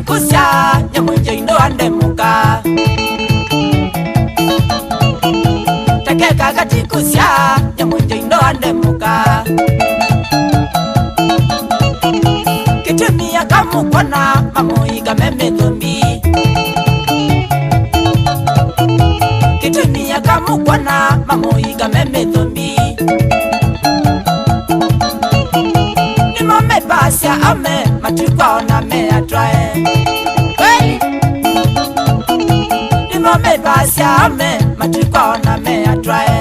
Kusya nyamunje indo ande muka Takeka kati kusya nyamunje indo ande muka Kitumia kamukwana mamuiga meme dhumbi Kitumia kamukwana mamuiga meme dhumbi Nimome basya ame matukwa ona me atrae Nimome basya ame matukwa ona me atrae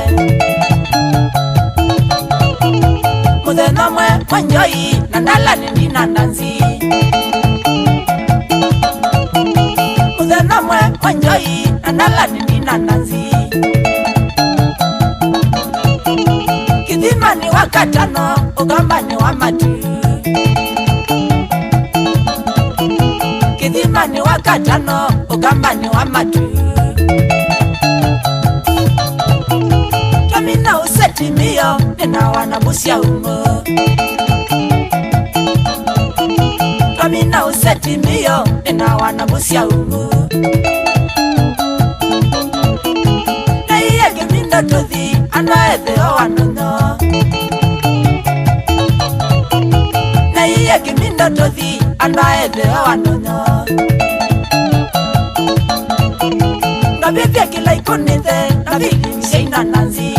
Mudheno mwe mwenjoi nandala nini nandanzi Mudheno mwe mwenjoi nandala nini nandanzi Kidhima ni wakatano ugamba ni wa matu Kidhima ni wakatano ugamba ni wa matu Kamina useti miyo nina wanabusia umo Kamina useti miyo nina wanabusia umo Na iye gemindo tothi anaedhe o wanonyo Na iye gemindo tothi anaedhe o wanonyo Nabibia kila ikonithe nabili msheina nanzi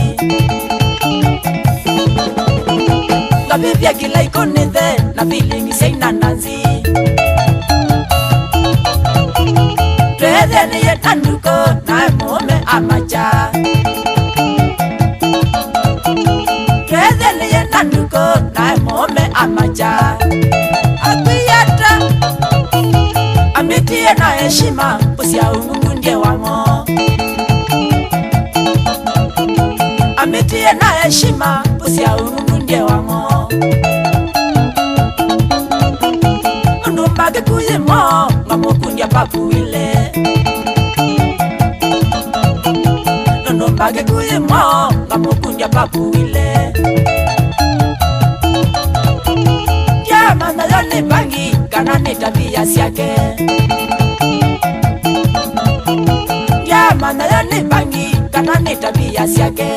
Nabibia kila ikonithe nabili msheina nanzi Twethe niye tanduko na mume amacha Twethe niye tanduko na mume amacha Akuyata Amitie na heshima usia umungundia wango Amitie na heshima usia umungundia wango Ndumbage kuzimo ngamukundia papu ile Ndumbage kuzimo ngamukundia papu ile Jama na yone bangi kanane tabia siake Jama na yone bangi kanane tabia siake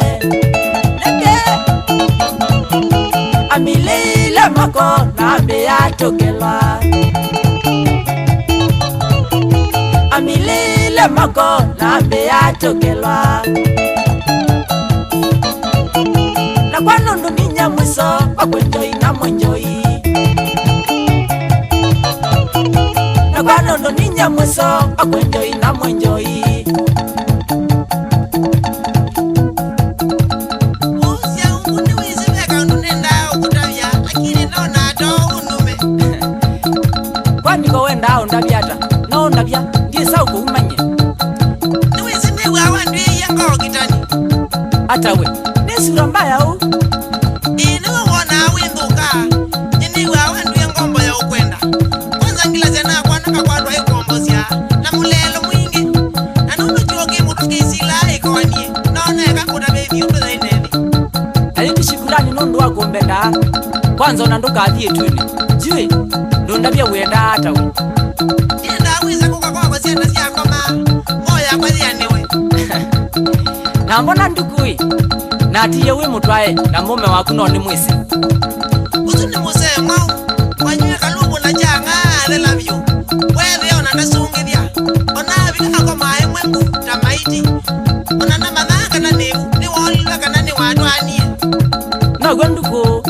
Neke Amilila mako na ambea tokelwa Amilila mako na ambea tokelwa Na kwa nundu ninya mwiso wakwenjoi na mwenjoi Na kwa nundu ninya mwiso wakwenjoi na mwenjoi Niko wenda au ndabiata no ndabia ndiye sauko umanye Niwezi mewa wandu yango kitani Atawe nesura mbaya u Niwe wona winduka Niwe wandu yangombo ya ukwenda Kwanza ngila zena kwa naka kwa ndwa yukombozia Na mulelo mwingi Na nunu chuoki mutuki sila ikowanie Naone kakuda baby upe zaineni Aliti shikurani nundu wako mbenda Kwanza unanduka adhie tuni Jui Ndabia wenda atawe Yenda wiza kuka kwa sienda siya koma Moya kwa zia niwe Na mbona ndukui Na atiye we mutwae na mume waku no ni mwisi Usuni muse mwau Wanyue kalubu na janga I love you Wewe ona nasungi dia Ona vika hako mae mwengu Tamaiti Ona na madhaka na nevu Ni waliwa kana ni wadwanie Na gwenduko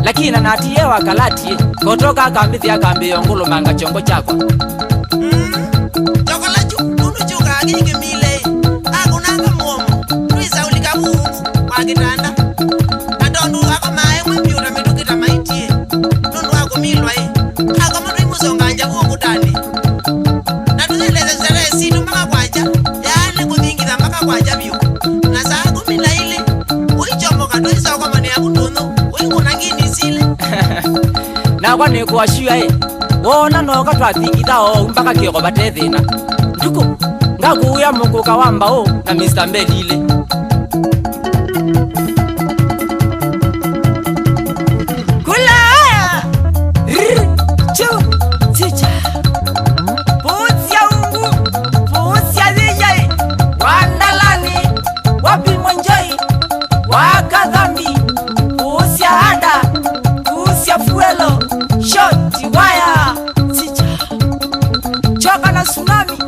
Lakini na atiye wakalatie Kotoka kambithi ya kambi yongulu manga chongo chakwa Chokolachu nunu chuka agiki mile Akunanga muomo Luisa ulika mungu Wakitanda Atondu wako mae mwembi utamidukita maitie Nunu wako milwa Ako mtu imusonga nja kuo kutani Natuzeleze zere situ mpaka kwaja Yaani kuthingiza mpaka kwaja biu Na saa kumila ile Uichomo katuisa kwa mani ya kutundu Uinguna ngini sile Na kwa ni kuwashua Wona no katwa thingitha o mpaka kioko batethina duko ngakuya mukuka wambao na Mr. Mbelile kulaya chu ticha putia ungu putia dijai wandalani wapi mwenjoi wakadhambi putia ada putia fuelo shoti waya ticha choka na tsunami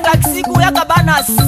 taxi kuya Cabanas